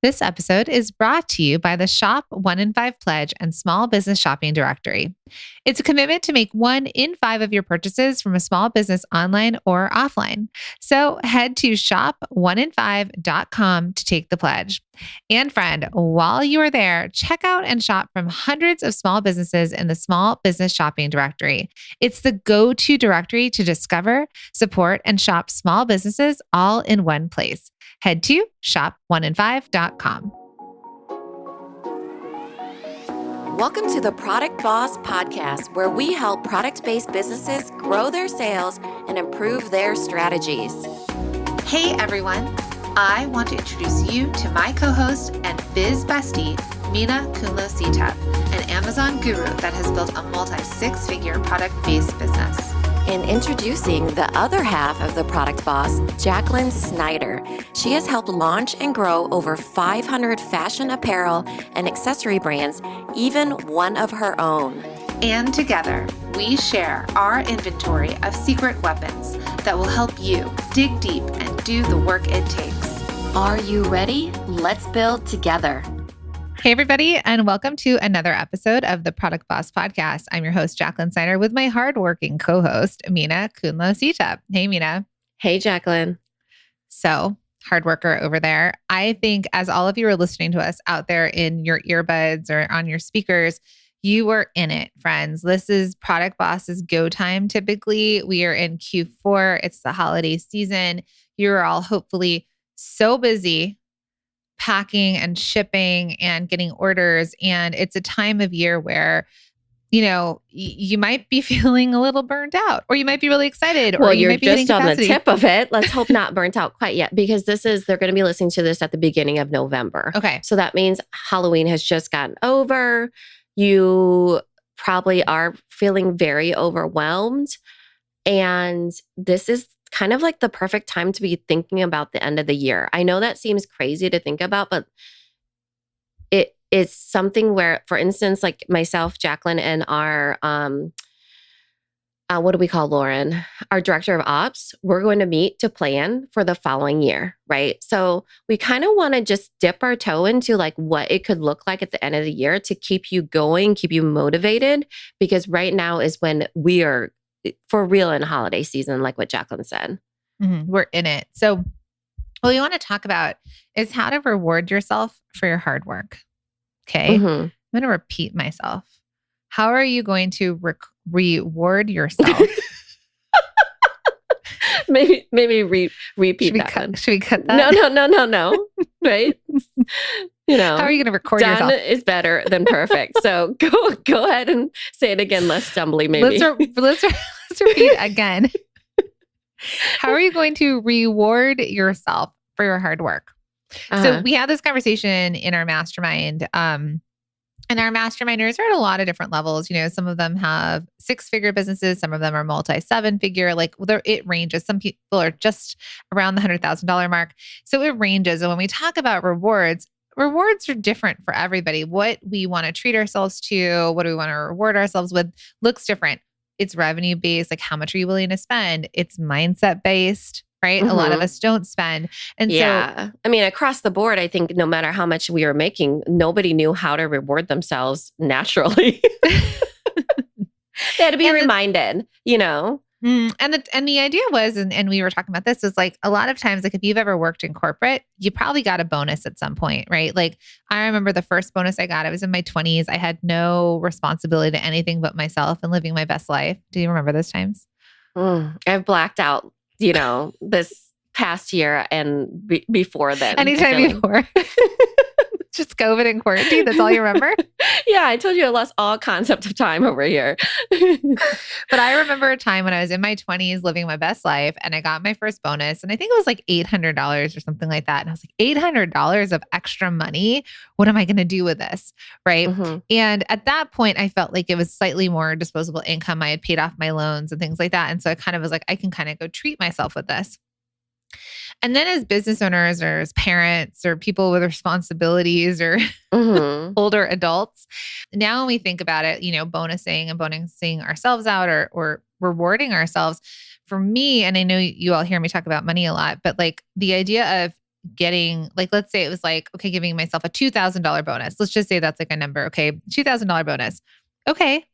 This episode is brought to you by the Shop 1 in 5 Pledge and Small Business Shopping Directory. It's a commitment to make 1 in 5 of your purchases from a small business online or offline. So head to shop1in5.com to take the pledge. And friend, while you are there, check out and shop from hundreds of small businesses in the Small Business Shopping Directory. It's the go-to directory to discover, support, and shop small businesses all in one place. Head to shop1in5.com. Welcome to the Product Boss Podcast, where we help product-based businesses grow their sales and improve their strategies. Hey everyone, I want to introduce you to my co-host and biz bestie, Mina Kunlo-Sitep, an Amazon guru that has built a multi-six-figure product-based business. And introducing the other half of the Product Boss, Jacqueline Snyder. She has helped launch and grow over 500 fashion apparel and accessory brands, even one of her own. And together, we share our inventory of secret weapons that will help you dig deep and do the work it takes. Are you ready? Let's build together. Hey, everybody, and welcome to another episode of the Product Boss Podcast. I'm your host, Jacqueline Snyder, with my hardworking co-host, Mina Kunlo-Sitep. Hey, Mina. Hey, Jacqueline. So, hard worker over there. I think as all of you are listening to us out there in your earbuds or on your speakers, you are in it, friends. This is Product Boss's go time. Typically, we are in Q4. It's the holiday season. You're all hopefully so busy packing and shipping and getting orders. And it's a time of year where, you know, you might be feeling a little burnt out, or you might be really excited. Well, or you you're might be just on capacity. the tip of it. Let's hope not burnt out quite yet, because they're going to be listening to this at the beginning of November. Okay. So that means Halloween has just gotten over. You probably are feeling very overwhelmed. And this is kind of like the perfect time to be thinking about the end of the year. I know that seems crazy to think about, but it is something where, for instance, like myself, Jacqueline, and our, what do we call Lauren? Our director of ops, we're going to meet to plan for the following year, right? So we kind of want to just dip our toe into like what it could look like at the end of the year to keep you going, keep you motivated, because right now is when we are for real in holiday season, like what Jacqueline said. Mm-hmm. We're in it. So what we want to talk about is how to reward yourself for your hard work. Okay. Mm-hmm. I'm going to repeat myself. How are you going to reward yourself? maybe repeat that one. Should we cut that? No. Right? You know, how are you going to record done yourself? Is better than perfect. So go ahead and say it again, less stumbly, maybe. Let's repeat again. How are you going to reward yourself for your hard work? So we had this conversation in our mastermind. And our masterminders are at a lot of different levels. You know, some of them have 6-figure businesses. Some of them are multi-7-figure. Like it ranges. Some people are just around the $100,000 mark. So it ranges. And when we talk about rewards are different for everybody. What we want to treat ourselves to, what do we want to reward ourselves with, looks different. It's revenue based. Like, how much are you willing to spend? It's mindset based, right? Mm-hmm. A lot of us don't spend. And so, I mean, across the board, I think no matter how much we were making, nobody knew how to reward themselves naturally. They had to be reminded, you know? And the idea was, and we were talking about this, is like a lot of times, like if you've ever worked in corporate, you probably got a bonus at some point, right? Like I remember the first bonus I got, I was in my 20s. I had no responsibility to anything but myself and living my best life. Do you remember those times? I've blacked out, you know, this past year and before then. Anytime before. Just COVID and quarantine. That's all you remember? Yeah, I told you I lost all concept of time over here. But I remember a time when I was in my 20s living my best life and I got my first bonus, and I think it was like $800 or something like that. And I was like, $800 of extra money? What am I going to do with this? Right. Mm-hmm. And at that point, I felt like it was slightly more disposable income. I had paid off my loans and things like that. And so I kind of was like, I can kind of go treat myself with this. And then as business owners or as parents or people with responsibilities or older adults, now when we think about it, you know, bonusing ourselves out or rewarding ourselves, for me, and I know you all hear me talk about money a lot, but like the idea of getting like, let's say it was like, okay, giving myself a $2,000 bonus. Let's just say that's like a number. Okay. $2,000 bonus. Okay.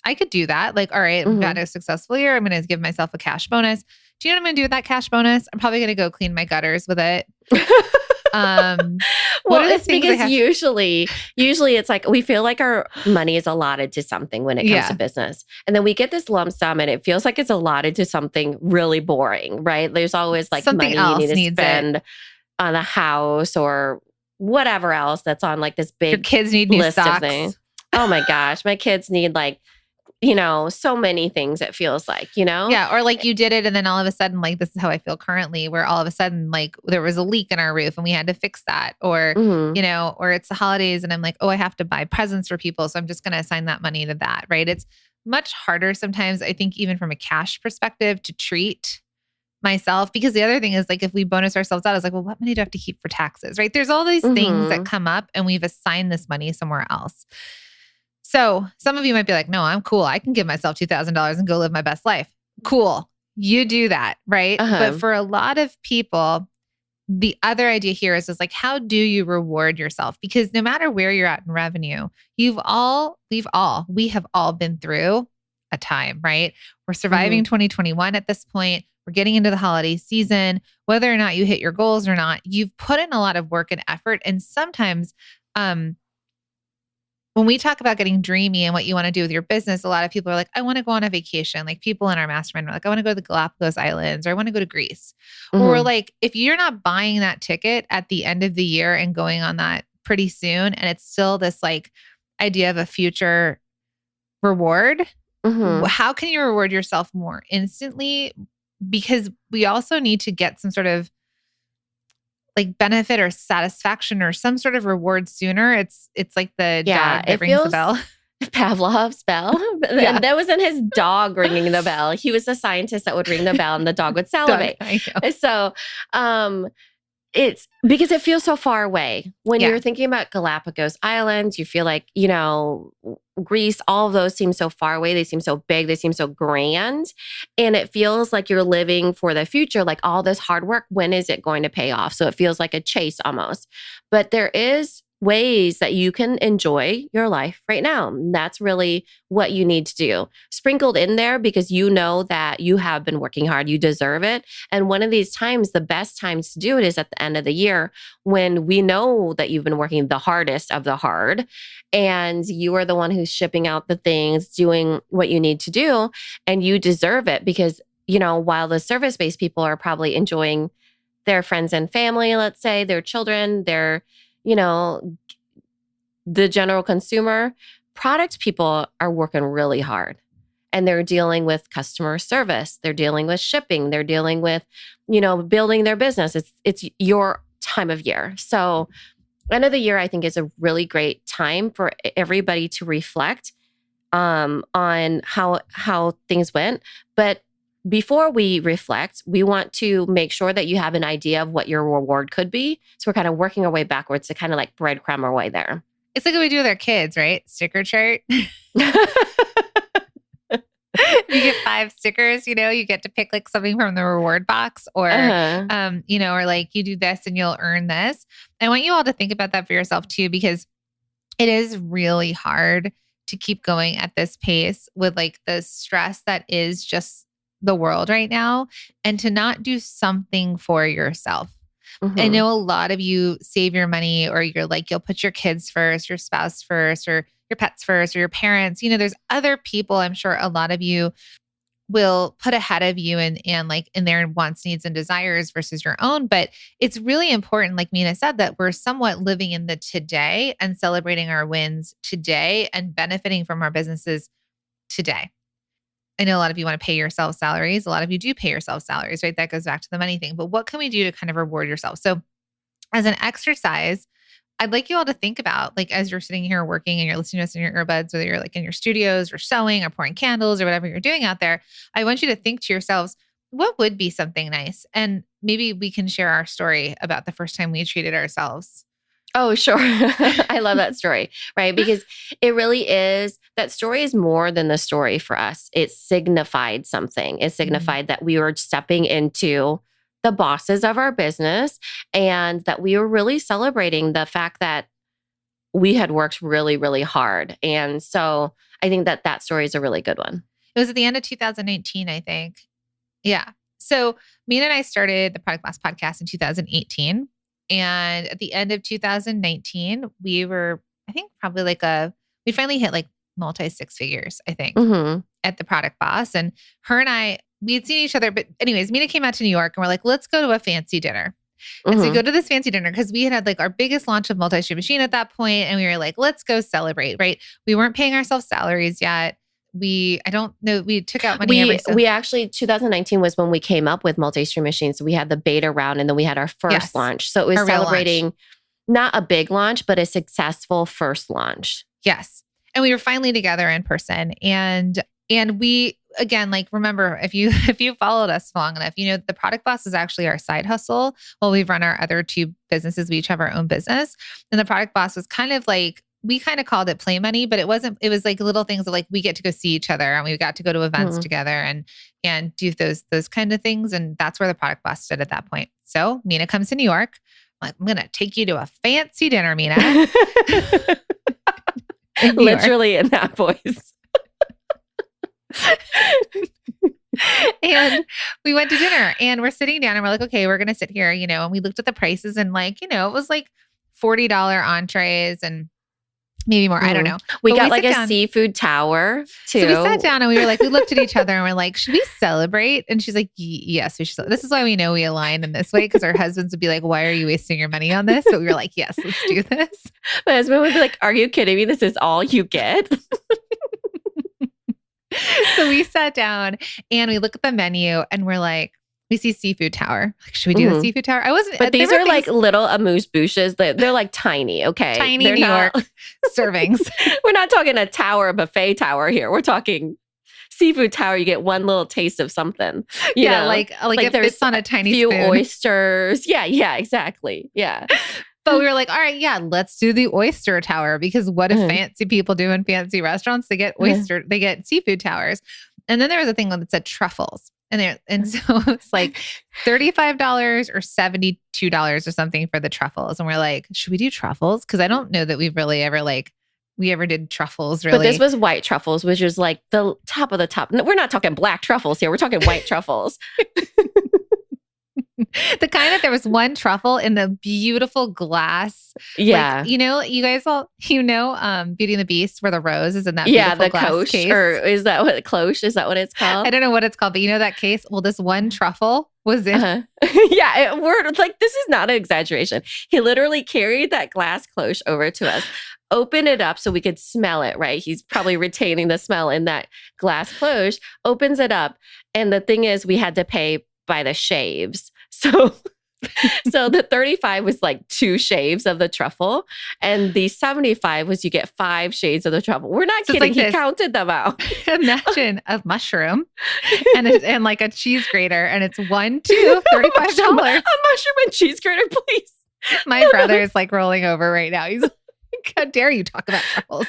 I could do that. Like, all right, I've had a successful year. I'm going to give myself a cash bonus. Do you know what I'm going to do with that cash bonus? I'm probably going to go clean my gutters with it. Well, it's because usually it's like we feel like our money is allotted to something when it comes to business. And then we get this lump sum and it feels like it's allotted to something really boring, right? There's always like something money you need to spend on a house or whatever else that's on like this big Your kids need new list socks. of things. Oh my gosh, my kids need like, you know, so many things it feels like, you know? Yeah. Or like you did it and then all of a sudden, like this is how I feel currently, where all of a sudden like there was a leak in our roof and we had to fix that. Or, you know, or it's the holidays and I'm like, oh, I have to buy presents for people. So I'm just going to assign that money to that, right? It's much harder sometimes, I think, even from a cash perspective to treat myself. Because the other thing is like, if we bonus ourselves out, I was like, well, what money do I have to keep for taxes, right? There's all these things that come up and we've assigned this money somewhere else. So some of you might be like, no, I'm cool. I can give myself $2,000 and go live my best life. Cool. You do that, right? But for a lot of people, the other idea here is like, how do you reward yourself? Because no matter where you're at in revenue, we have all been through a time, right? We're surviving 2021 at this point. We're getting into the holiday season. Whether or not you hit your goals or not, you've put in a lot of work and effort. And sometimes, when we talk about getting dreamy and what you want to do with your business, a lot of people are like, I want to go on a vacation. Like people in our mastermind are like, I want to go to the Galapagos Islands or I want to go to Greece. Or we're like, if you're not buying that ticket at the end of the year and going on that pretty soon, and it's still this like idea of a future reward, how can you reward yourself more instantly? Because we also need to get some sort of like benefit or satisfaction or some sort of reward sooner. It's like the dog that rings the bell. Pavlov's bell. That wasn't his dog ringing the bell. He was a scientist that would ring the bell and the dog would salivate. So it's because it feels so far away. When you're thinking about Galapagos Islands, you feel like, you know, Greece, all of those seem so far away. They seem so big. They seem so grand. And it feels like you're living for the future, like all this hard work. When is it going to pay off? So it feels like a chase almost. But there is ways that you can enjoy your life right now. And that's really what you need to do. Sprinkled in there because you know that you have been working hard, you deserve it. And one of these times, the best times to do it is at the end of the year when we know that you've been working the hardest of the hard and you are the one who's shipping out the things, doing what you need to do, and you deserve it because, you know, while the service-based people are probably enjoying their friends and family, let's say, their children, their you know, the general consumer, product people are working really hard and they're dealing with customer service. They're dealing with shipping. They're dealing with, you know, building their business. It's your time of year. So end of the year, I think is a really great time for everybody to reflect on how things went. But before we reflect, we want to make sure that you have an idea of what your reward could be. So we're kind of working our way backwards to kind of like breadcrumb our way there. It's like what we do with our kids, right? Sticker chart. You get 5 stickers, you know, you get to pick like something from the reward box or, you know, or like you do this and you'll earn this. I want you all to think about that for yourself too, because it is really hard to keep going at this pace with like the stress that is just the world right now and to not do something for yourself. I know a lot of you save your money or you're like, you'll put your kids first, your spouse first, or your pets first, or your parents. You know, there's other people I'm sure a lot of you will put ahead of you and like in their wants, needs, and desires versus your own. But it's really important, like Mina said, that we're somewhat living in the today and celebrating our wins today and benefiting from our businesses today. I know a lot of you want to pay yourself salaries. A lot of you do pay yourself salaries, right? That goes back to the money thing. But what can we do to kind of reward yourself? So as an exercise, I'd like you all to think about, like, as you're sitting here working and you're listening to us in your earbuds, whether you're like in your studios or sewing or pouring candles or whatever you're doing out there, I want you to think to yourselves, what would be something nice? And maybe we can share our story about the first time we treated ourselves. Oh, sure. I love that story, right? Because it really is, that story is more than the story for us. It signified something. It signified that we were stepping into the bosses of our business and that we were really celebrating the fact that we had worked really, really hard. And so I think that story is a really good one. It was at the end of 2019, I think. Yeah. So Mina and I started the Product Boss podcast in 2018. And at the end of 2019, we were, I think probably we finally hit like multi six figures, I think, at the Product Boss. And her and I, we had seen each other. But anyways, Mina came out to New York and we're like, let's go to a fancy dinner. And so we go to this fancy dinner because we had like our biggest launch of multi-stream machine at that point. And we were like, let's go celebrate, right? We weren't paying ourselves salaries yet. I don't know, we took out money. We actually, 2019 was when we came up with multi-stream machines. So we had the beta round and then we had our first launch. So it was celebrating not a big launch, but a successful first launch. Yes. And we were finally together in person. And we, again, like, remember, if you followed us long enough, you know, the Product Boss is actually our side hustle while we run our other two businesses. We each have our own business. And the Product Boss was kind of like, we kind of called it play money, but it wasn't, it was like little things of like, we get to go see each other and we got to go to events together and do those kind of things. And that's where the Product Boss stood at that point. So Mina comes to New York. I'm like, I'm going to take you to a fancy dinner, Mina. Literally in that voice. And we went to dinner and we're sitting down and we're like, okay, we're going to sit here, you know, and we looked at the prices and like, you know, it was like $40 entrees and maybe more. I don't know. We got like a seafood tower too. So we sat down and we were like, we looked at each other and we're like, should we celebrate? And she's like, yes, we should. This is why we know we align in this way, because our husbands would be like, why are you wasting your money on this? But we were like, yes, let's do this. My husband would be like, are you kidding me? This is all you get? So we sat down and we look at the menu and we're like, we see seafood tower. Like, should we do the seafood tower? But these are like little amuse-bouches. They're like tiny, okay? Tiny New York servings. We're not talking a tower, buffet tower here. We're talking seafood tower. You get one little taste of something. You know? like if it's on a tiny few spoon. Oysters. Yeah, exactly. Yeah. But we were like, all right, yeah, let's do the oyster tower, because what if fancy people do in fancy restaurants? They get they get seafood towers. And then there was a thing that said truffles. And so it's like $35 or $72 or something for the truffles. And we're like, should we do truffles? Because I don't know that we've really ever we ever did truffles really. But this was white truffles, which is like the top of the top. No, we're not talking black truffles here. We're talking white truffles. The kind that there was one truffle in the beautiful glass. Yeah. Like, you know, you guys all, Beauty and the Beast, where the rose is in that the glass coche, case. or is that what cloche? Is that what it's called? I don't know what it's called, but you know that case? Well, this one truffle was in. Yeah, we're like, this is not an exaggeration. He literally carried that glass cloche over to us, opened it up so we could smell it, right? He's probably retaining the smell in that glass cloche, opens it up. And the thing is, we had to pay by the shaves. So the 35 was like 2 shaves of the truffle, and the 75 was you get 5 shades of the truffle. We're not kidding. Like he counted them out. Imagine a mushroom and like a cheese grater, and it's $35. A mushroom and cheese grater, please. My brother is like rolling over right now. He's like, how dare you talk about truffles?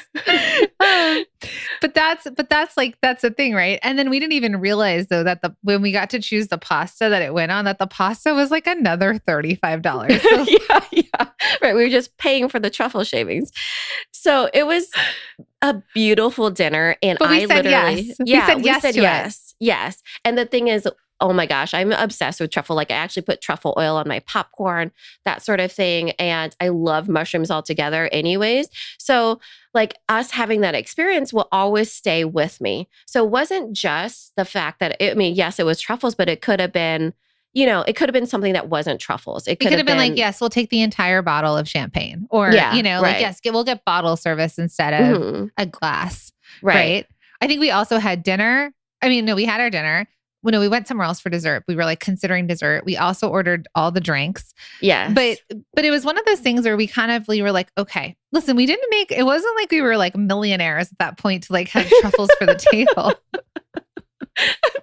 But that's the thing, right? And then we didn't even realize though that when we got to choose the pasta that it went on, that the pasta was like another $35. So. Yeah. Right. We were just paying for the truffle shavings. So it was a beautiful dinner. And but we said yes. Yes. And the thing is, oh my gosh, I'm obsessed with truffle. Like I actually put truffle oil on my popcorn, that sort of thing. And I love mushrooms altogether anyways. So like us having that experience will always stay with me. So it wasn't just the fact that, yes, it was truffles, but it could have been, it could have been something that wasn't truffles. It could have been like, yes, we'll take the entire bottle of champagne, or, like, yes, we'll get bottle service instead of a glass. Right. I think we also had dinner. We had our dinner. When we went somewhere else for dessert, we were like considering dessert. We also ordered all the drinks. Yeah. But it was one of those things where we were like, okay, listen, it wasn't like we were like millionaires at that point to like have truffles for the table.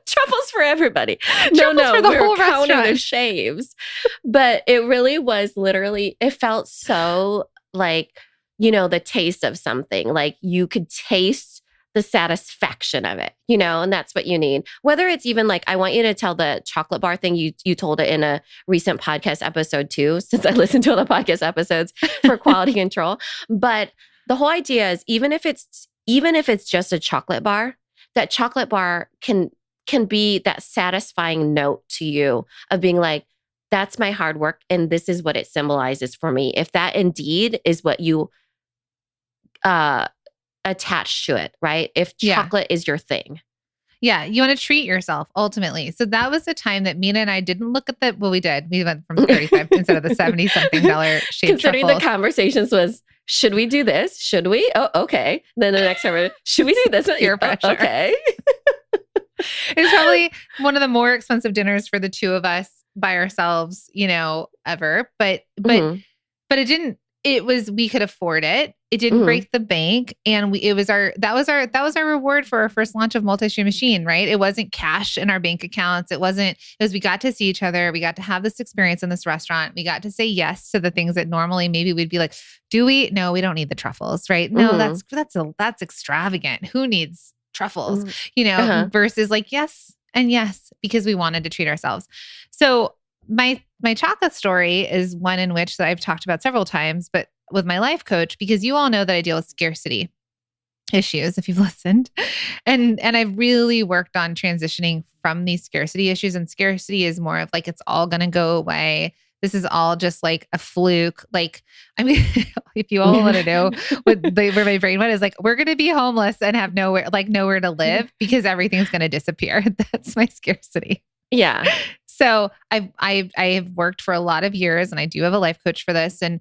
Truffles for everybody. Truffles for the whole counting restaurant. the shaves. But it really was literally, it felt so like, the taste of something. Like you could taste the satisfaction of it, and that's what you need. Whether it's even like, I want you to tell the chocolate bar thing. You told it in a recent podcast episode too, since I listened to all the podcast episodes for quality control. But the whole idea is even if it's just a chocolate bar, that chocolate bar can be that satisfying note to you of being like, that's my hard work and this is what it symbolizes for me. If that indeed is what you attach to it, right? If chocolate is your thing. Yeah, you want to treat yourself ultimately. So that was the time that Mina and I didn't look at we did. We went from 35 instead of the $70-something shaped Considering truffles. The conversations was, should we do this? Should we? Oh, okay. Then the next time, should we do this? Peer pressure. Okay. It's probably one of the more expensive dinners for the two of us by ourselves, ever. But it didn't. We could afford it. It didn't break the bank, and that was our reward for our first launch of Multi-Stream Machine, right? It wasn't cash in our bank accounts. It was we got to see each other. We got to have this experience in this restaurant. We got to say yes to the things that normally maybe we'd be like, do we? No, we don't need the truffles, right? No, that's extravagant. Who needs truffles? Versus like yes and yes, because we wanted to treat ourselves. So my chocolate story is one in which that I've talked about several times, but with my life coach, because you all know that I deal with scarcity issues if you've listened. And I've really worked on transitioning from these scarcity issues. And scarcity is more of like, it's all going to go away. This is all just like a fluke. Like, I mean, if you all want to know where my brain went is like, we're going to be homeless and have nowhere to live because everything's going to disappear. That's my scarcity. Yeah. So I've worked for a lot of years, and I do have a life coach for this. And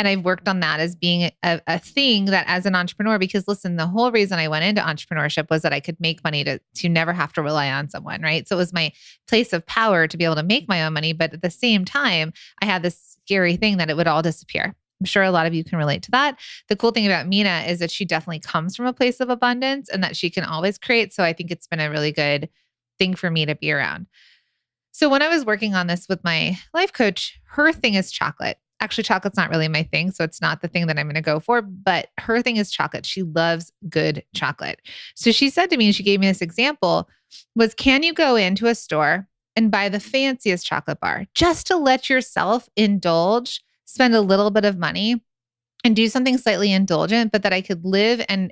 I've worked on that as being a thing that as an entrepreneur, because listen, the whole reason I went into entrepreneurship was that I could make money to never have to rely on someone, right? So it was my place of power to be able to make my own money. But at the same time, I had this scary thing that it would all disappear. I'm sure a lot of you can relate to that. The cool thing about Mina is that she definitely comes from a place of abundance and that she can always create. So I think it's been a really good thing for me to be around. So when I was working on this with my life coach, her thing is chocolate. Actually, chocolate's not really my thing, so it's not the thing that I'm going to go for, but her thing is chocolate. She loves good chocolate. So she said to me, and she gave me this example, was can you go into a store and buy the fanciest chocolate bar just to let yourself indulge, spend a little bit of money and do something slightly indulgent, but that I could live and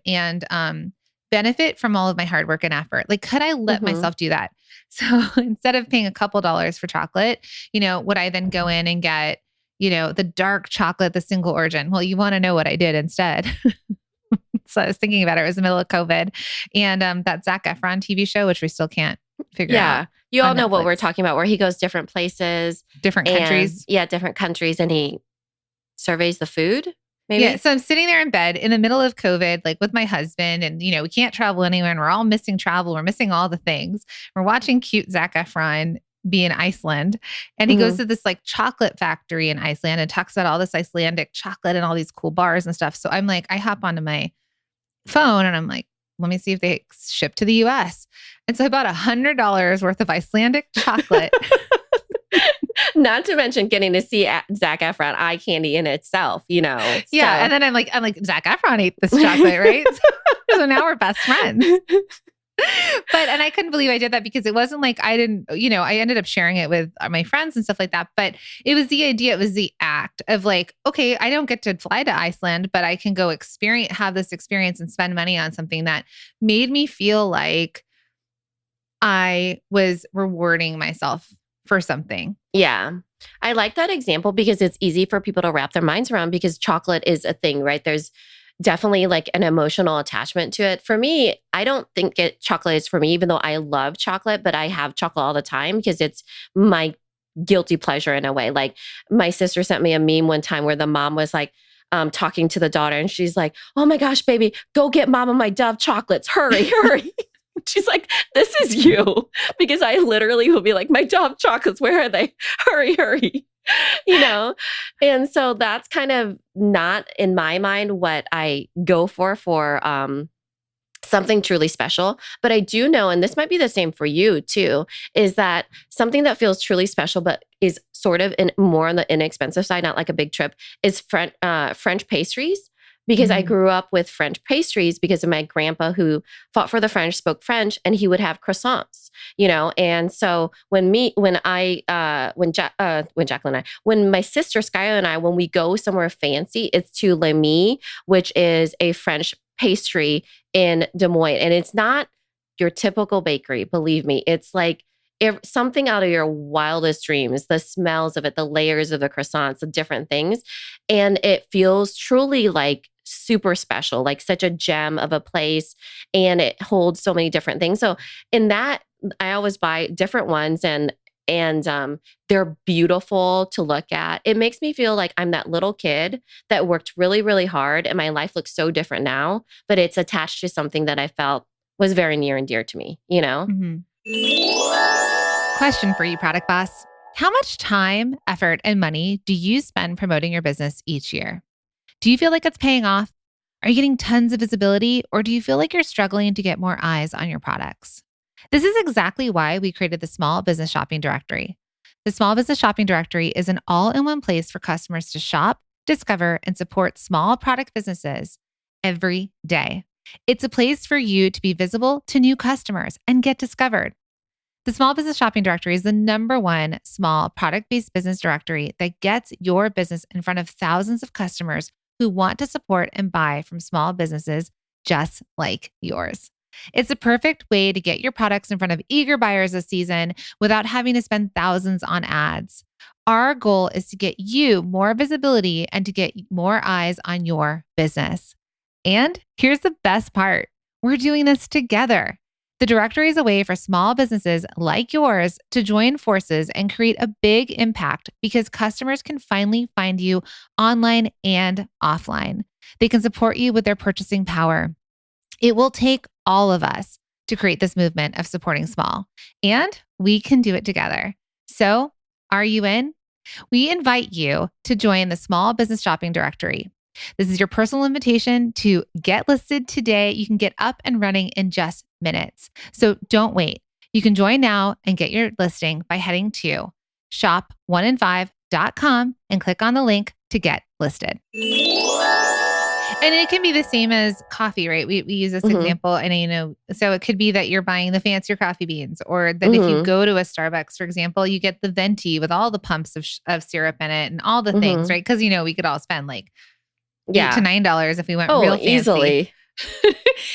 benefit from all of my hard work and effort? Like, could I let myself do that? So instead of paying a couple dollars for chocolate, would I then go in and get, the dark chocolate, the single origin? Well, you want to know what I did instead. So I was thinking about it. It was the middle of COVID and that Zac Efron TV show, which we still can't figure out. You all know Netflix. What we're talking about, where he goes different places. Different countries. Yeah, different countries. And he surveys the food. Maybe? Yeah. So I'm sitting there in bed in the middle of COVID, like with my husband, and we can't travel anywhere, and we're all missing travel. We're missing all the things. We're watching cute Zac Efron be in Iceland, and he goes to this like chocolate factory in Iceland and talks about all this Icelandic chocolate and all these cool bars and stuff. So I'm like, I hop onto my phone and I'm like, let me see if they ship to the US. And so I bought $100 worth of Icelandic chocolate. Not to mention getting to see Zac Efron eye candy in itself, Yeah, so. And then I'm like, Zac Efron ate this chocolate, right? So now we're best friends. And I couldn't believe I did that because it wasn't like I didn't, I ended up sharing it with my friends and stuff like that. But it was the idea, it was the act of like, okay, I don't get to fly to Iceland, but I can go have this experience and spend money on something that made me feel like I was rewarding myself for something. Yeah. I like that example because it's easy for people to wrap their minds around because chocolate is a thing, right? There's definitely like an emotional attachment to it. For me, I don't think chocolate is for me, even though I love chocolate, but I have chocolate all the time because it's my guilty pleasure in a way. Like my sister sent me a meme one time where the mom was like, talking to the daughter and she's like, oh my gosh, baby, go get mama my Dove chocolates. Hurry, hurry. She's like, this is you. Because I literally will be like, my Dove chocolates, where are they? Hurry, hurry. And so that's kind of not in my mind what I go for something truly special. But I do know, and this might be the same for you too, is that something that feels truly special, but is sort of more on the inexpensive side, not like a big trip, is French pastries. because I grew up with French pastries because of my grandpa who fought for the French, spoke French, and he would have croissants, And so when my sister Skylar and I, when we go somewhere fancy, it's to Les Mis, which is a French pastry in Des Moines. And it's not your typical bakery, believe me. It's like something out of your wildest dreams, the smells of it, the layers of the croissants, the different things. And it feels truly like super special, like such a gem of a place. And it holds so many different things. So in that, I always buy different ones and they're beautiful to look at. It makes me feel like I'm that little kid that worked really, really hard and my life looks so different now, but it's attached to something that I felt was very near and dear to me, Mm-hmm. Question for you, Product Boss. How much time, effort, and money do you spend promoting your business each year? Do you feel like it's paying off? Are you getting tons of visibility, or do you feel like you're struggling to get more eyes on your products? This is exactly why we created the Small Business Shopping Directory. The Small Business Shopping Directory is an all-in-one place for customers to shop, discover, and support small product businesses every day. It's a place for you to be visible to new customers and get discovered. The Small Business Shopping Directory is the #1 small product-based business directory that gets your business in front of thousands of customers who want to support and buy from small businesses just like yours. It's a perfect way to get your products in front of eager buyers this season without having to spend thousands on ads. Our goal is to get you more visibility and to get more eyes on your business. And here's the best part. We're doing this together. The directory is a way for small businesses like yours to join forces and create a big impact because customers can finally find you online and offline. They can support you with their purchasing power. It will take all of us to create this movement of supporting small, and we can do it together. So, are you in? We invite you to join the Small Business Shopping Directory. This is your personal invitation to get listed today. You can get up and running in just minutes. So don't wait. You can join now and get your listing by heading to shop1in5.com and click on the link to get listed. And it can be the same as coffee, right? We use this example and, so it could be that you're buying the fancier coffee beans or that if you go to a Starbucks, for example, you get the venti with all the pumps of syrup in it and all the things, right? Because, we could all spend like $8 to $9 if we went real fancy. Easily.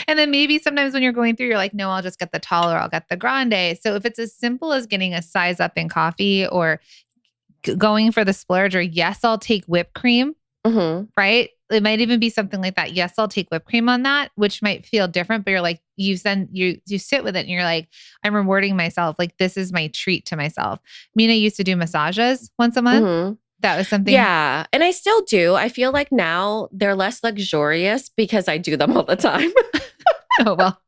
And then maybe sometimes when you're going through, you're like, no, I'll just get the tall or I'll get the grande. So if it's as simple as getting a size up in coffee or going for the splurge or yes, I'll take whipped cream, right? It might even be something like that. Yes, I'll take whipped cream on that, which might feel different, but you're like, you sit with it and you're like, I'm rewarding myself. Like, this is my treat to myself. Mina used to do massages once a month. That was something. Yeah. And I still do. I feel like now they're less luxurious because I do them all the time. Oh, well.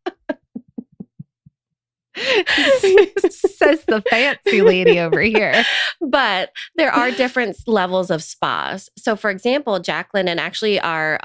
Says the fancy lady over here. But there are different levels of spas. So for example, Jacqueline and actually our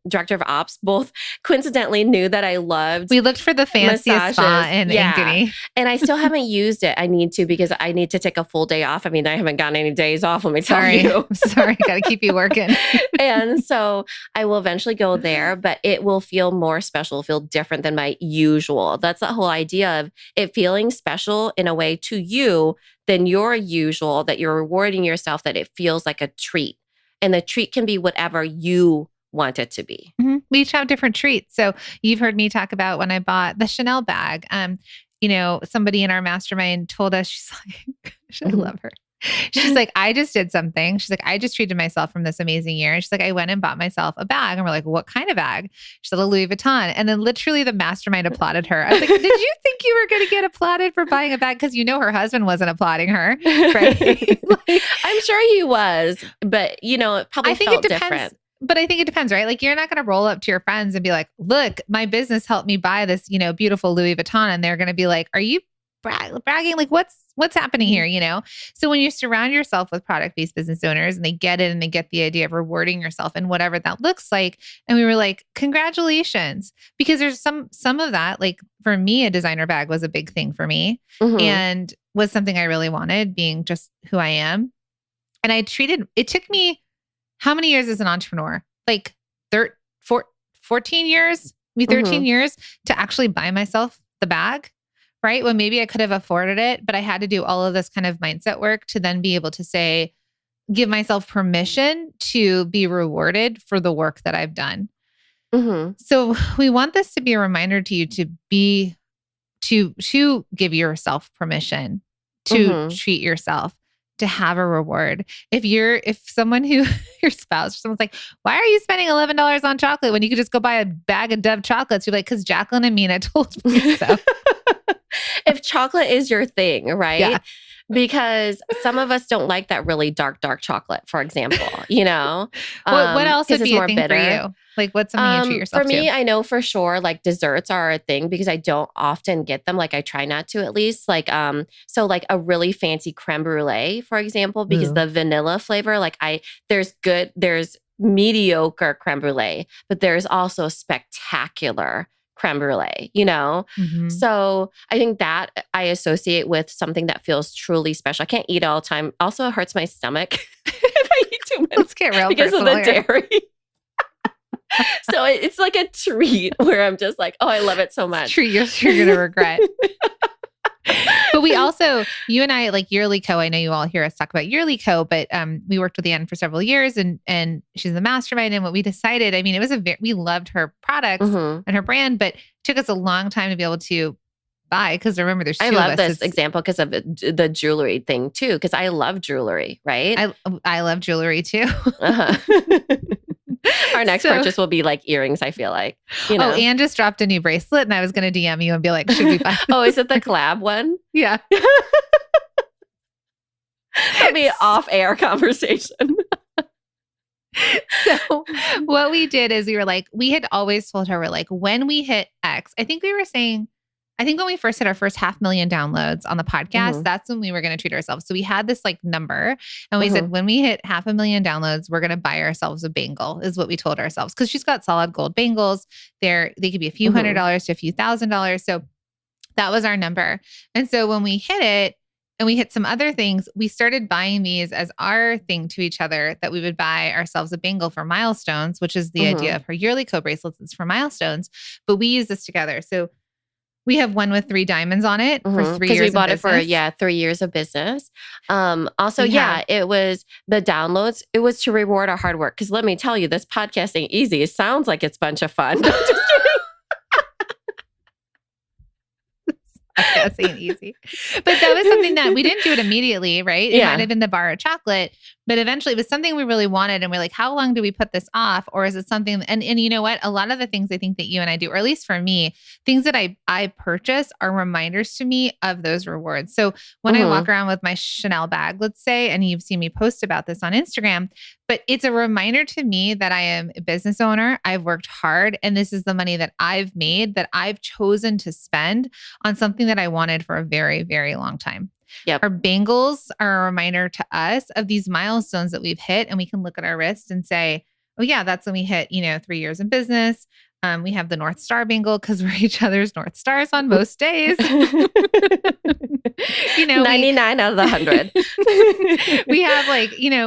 director of ops both coincidentally knew that I loved. We looked for the fanciest spa in Ankeny. And I still haven't used it. I need to because I need to take a full day off. I mean, I haven't gotten any days off, let me tell you. Sorry, got to keep you working. And so I will eventually go there, but it will feel more special, feel different than my usual. That's the whole idea of it feeling special in a way to you than your usual, that you're rewarding yourself, that it feels like a treat. And the treat can be whatever you want it to be. We each have different treats. So you've heard me talk about when I bought the Chanel bag. Somebody in our mastermind told us, she's like, I love her. She's like, I just did something. She's like, I just treated myself from this amazing year. And she's like, I went and bought myself a bag. And we're like, what kind of bag? She said, a Louis Vuitton. And then literally the mastermind applauded her. I was like, did you think you were going to get applauded for buying a bag? Because her husband wasn't applauding her. Right? I'm sure he was, but it probably felt different. But I think it depends, right? Like you're not going to roll up to your friends and be like, look, my business helped me buy this, beautiful Louis Vuitton. And they're going to be like, are you bragging? Like what's happening here, So when you surround yourself with product-based business owners and they get it and they get the idea of rewarding yourself and whatever that looks like. And we were like, congratulations. Because there's some of that, like for me, a designer bag was a big thing for me and was something I really wanted, being just who I am. And it took me how many years as an entrepreneur? Like 14 years, maybe 13 years to actually buy myself the bag, right? When maybe I could have afforded it, but I had to do all of this kind of mindset work to then be able to say, give myself permission to be rewarded for the work that I've done. So we want this to be a reminder to you to give yourself permission to treat yourself, to have a reward. If someone your spouse or someone's like, why are you spending $11 on chocolate when you could just go buy a bag of Dove chocolates? You're like, because Jacqueline and Mina told me so. If chocolate is your thing, right? Yeah. Because some of us don't like that really dark chocolate, for example, what else would be a thing bitter. For you? Like what's something you treat yourself to? For me, I know for sure like desserts are a thing because I don't often get them. Like I try not to at least so like a really fancy creme brulee, for example, because the vanilla flavor, there's mediocre creme brulee, but there's also spectacular creme brulee, So I think that I associate with something that feels truly special. I can't eat all the time. Also, it hurts my stomach if I eat too much. Let's get real because of the dairy. So it's like a treat where I'm just like, oh, I love it so much. Treat you're going to regret. But we also, you and I, like Yearly Co., I know you all hear us talk about Yearly Co., but we worked with Anne for several years and she's the mastermind. And what we decided, I mean, it was we loved her products and her brand, but it took us a long time to be able to buy because remember, there's two of us. I love this example because of the jewelry thing too, because I love jewelry, right? I love jewelry too. Our next purchase will be like earrings, I feel like. Oh, Anne just dropped a new bracelet and I was going to DM you and be like, should we buy Oh, is it the collab one? Yeah. That'll be an off-air conversation. So what we did is we had always told her, we're like, when we hit X, I think when we first hit our first 500,000 downloads on the podcast, that's when we were going to treat ourselves. So we had this like number and we said, when we hit 500,000 downloads, we're going to buy ourselves a bangle is what we told ourselves. Cause she's got solid gold bangles. They could be a few $100s to a few $1,000s. So that was our number. And so when we hit it and we hit some other things, we started buying these as our thing to each other that we would buy ourselves a bangle for milestones, which is the idea of her Yearly Co bracelets. It's for milestones, but we use this together. So we have one with 3 diamonds on it for 3 years. Because we bought it for 3 years of business. Also, it was the downloads. It was to reward our hard work. Because let me tell you, this podcast ain't easy. It sounds like it's a bunch of fun. Just kidding. Podcast ain't easy. But that was something that we didn't do it immediately, right? It might have been the bar of chocolate, but eventually it was something we really wanted. And we're like, how long do we put this off? Or is it something, and you know what? A lot of the things I think that you and I do, or at least for me, things that I purchase are reminders to me of those rewards. So when I walk around with my Chanel bag, let's say, and you've seen me post about this on Instagram, but it's a reminder to me that I am a business owner. I've worked hard and this is the money that I've made that I've chosen to spend on something that I wanted for a very, very long time. Yep. Our bangles are a reminder to us of these milestones that we've hit, and we can look at our wrist and say, oh yeah, that's when we hit, 3 years in business. We have the North Star bangle because we're each other's North Stars on most days. 99 out of the 100. We have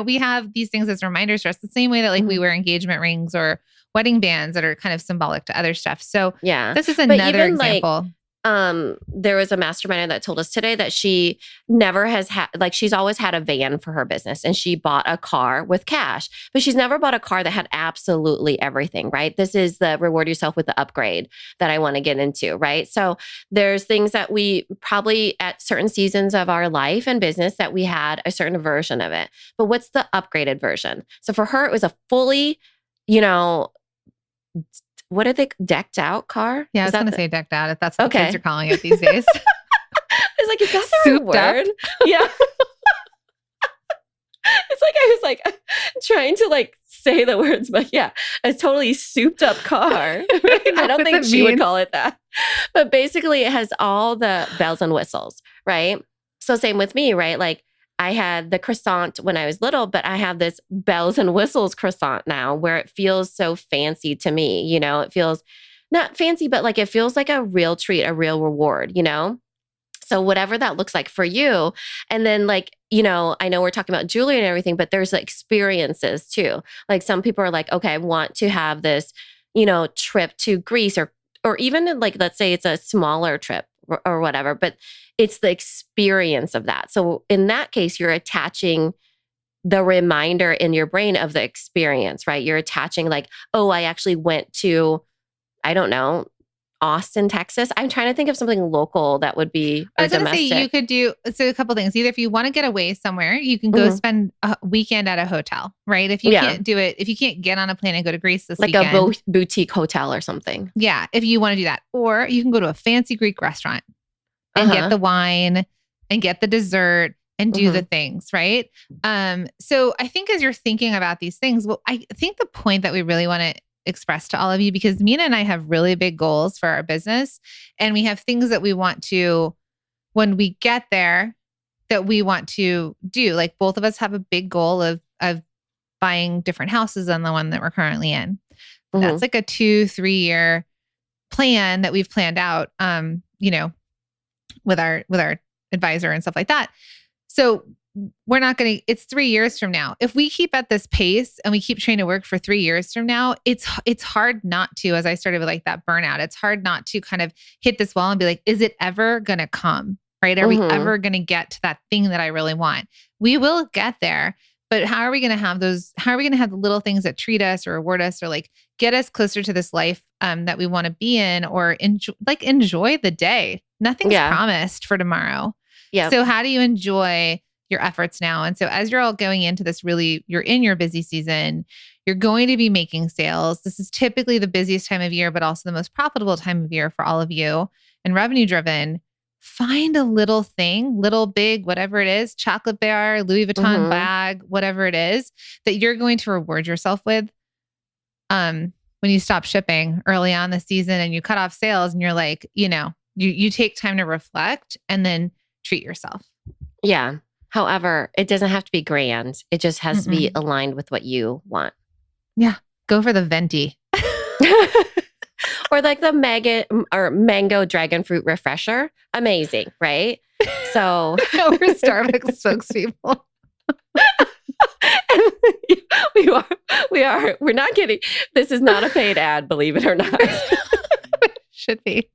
we have these things as reminders for us the same way that we wear engagement rings or wedding bands that are kind of symbolic to other stuff. So yeah, this is another example. There was a mastermind that told us today that she never has had, she's always had a van for her business and she bought a car with cash, but she's never bought a car that had absolutely everything, right? This is the reward yourself with the upgrade that I want to get into, right? So there's things that we probably at certain seasons of our life and business that we had a certain version of it, but what's the upgraded version? So for her, it was a fully, what are they, decked out car? Yeah, I was going to say decked out if that's what kids are calling it these days. I was like, is that the right word? Yeah. It's like I was trying to say the words, but yeah, a totally souped up car. I don't think she would call it that. But basically it has all the bells and whistles, right? So same with me, right? I had the croissant when I was little, but I have this bells and whistles croissant now where it feels so fancy to me. It feels not fancy, but it feels like a real treat, a real reward, So whatever that looks like for you. And then I know we're talking about jewelry and everything, but there's experiences too. Some people are okay, I want to have this, trip to Greece or even like, let's say it's a smaller trip or whatever, but it's the experience of that. So in that case, you're attaching the reminder in your brain of the experience, right? You're attaching like, oh, I actually went to, I don't know, Austin, Texas. I'm trying to think of something local that would be, or I was going to say domestic. you could do, so a couple things. Either if you want to get away somewhere, you can go spend a weekend at a hotel, right? If you can't do it, if you can't get on a plane and go to Greece this like weekend. a boutique hotel or something. Yeah. If you want to do that. Or you can go to a fancy Greek restaurant and get the wine and get the dessert and do the things, right? So I think as you're thinking about these things, well, I think the point that we really want to express to all of you, because Mina and I have really big goals for our business, and we have things that we want to, when we get there, that we want to do. Like both of us have a big goal of buying different houses than the one that we're currently in. That's like a 2-3 year plan that we've planned out, with our advisor and stuff like that. So we're not going to, it's 3 years from now. If we keep at this pace and we keep trying to work for 3 years from now, it's hard not to, as I started with like that burnout, it's hard not to kind of hit this wall and be like, is it ever going to come? Right? Are we ever going to get to that thing that I really want? We will get there, but how are we going to have those? How are we going to have the little things that treat us or reward us or like get us closer to this life that we want to be in, or enjoy the day? Nothing's promised for tomorrow. Yeah. So how do you enjoy your efforts now? And so as you're all going into this, really, you're in your busy season, you're going to be making sales. This is typically the busiest time of year, but also the most profitable time of year for all of you and revenue driven. Find a little thing, little, big, whatever it is, chocolate bar, Louis Vuitton bag, whatever it is that you're going to reward yourself with. When you stop shipping early on the season and you cut off sales and you're like, you take time to reflect and then treat yourself. Yeah. However, it doesn't have to be grand. It just has to be aligned with what you want. Yeah. Go for the venti. Or like the mango dragon fruit refresher. Amazing, right? So we're Starbucks spokespeople. We're not kidding. This is not a paid ad, believe it or not. Should be.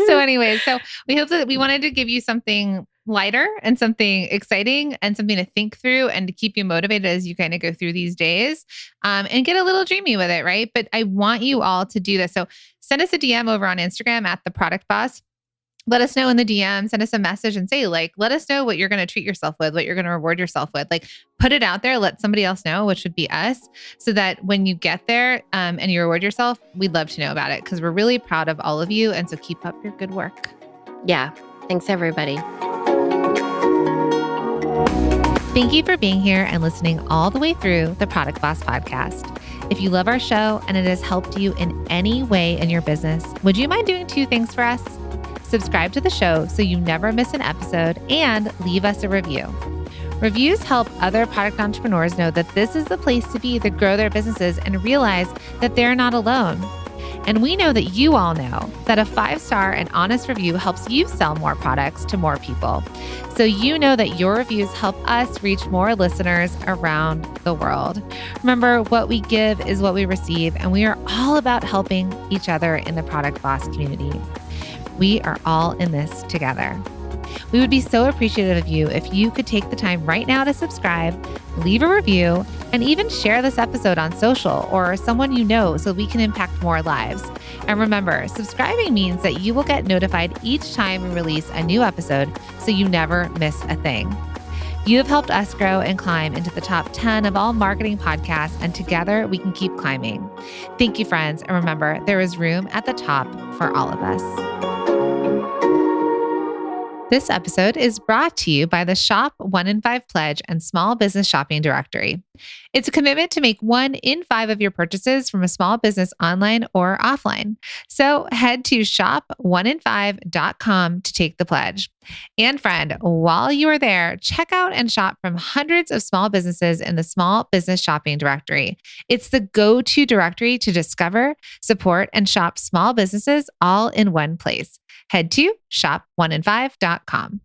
So anyway, so we hope that we wanted to give you something lighter and something exciting and something to think through and to keep you motivated as you kind of go through these days, and get a little dreamy with it, right? But I want you all to do this. So send us a DM over on Instagram at The Product Boss. Let us know in the DM, send us a message and say, like, let us know what you're going to treat yourself with, what you're going to reward yourself with. Like, put it out there, let somebody else know, which would be us, so that when you get there and you reward yourself, we'd love to know about it because we're really proud of all of you. And so keep up your good work. Yeah. Thanks, everybody. Thank you for being here and listening all the way through the Product Boss podcast. If you love our show and it has helped you in any way in your business, would you mind doing 2 things for us? Subscribe to the show so you never miss an episode and leave us a review. Reviews help other product entrepreneurs know that this is the place to be to grow their businesses and realize that they're not alone. And we know that you all know that a 5-star and honest review helps you sell more products to more people. So you know that your reviews help us reach more listeners around the world. Remember, what we give is what we receive, and we are all about helping each other in the Product Boss community. We are all in this together. We would be so appreciative of you if you could take the time right now to subscribe, leave a review, and even share this episode on social or someone you know so we can impact more lives. And remember, subscribing means that you will get notified each time we release a new episode so you never miss a thing. You have helped us grow and climb into the top 10 of all marketing podcasts, and together we can keep climbing. Thank you, friends. And remember, there is room at the top for all of us. This episode is brought to you by the Shop 1 in 5 Pledge and Small Business Shopping Directory. It's a commitment to make 1 in 5 of your purchases from a small business online or offline. So head to shop1in5.com to take the pledge. And friend, while you are there, check out and shop from hundreds of small businesses in the Small Business Shopping Directory. It's the go-to directory to discover, support, and shop small businesses all in one place. Head to shop1in5.com.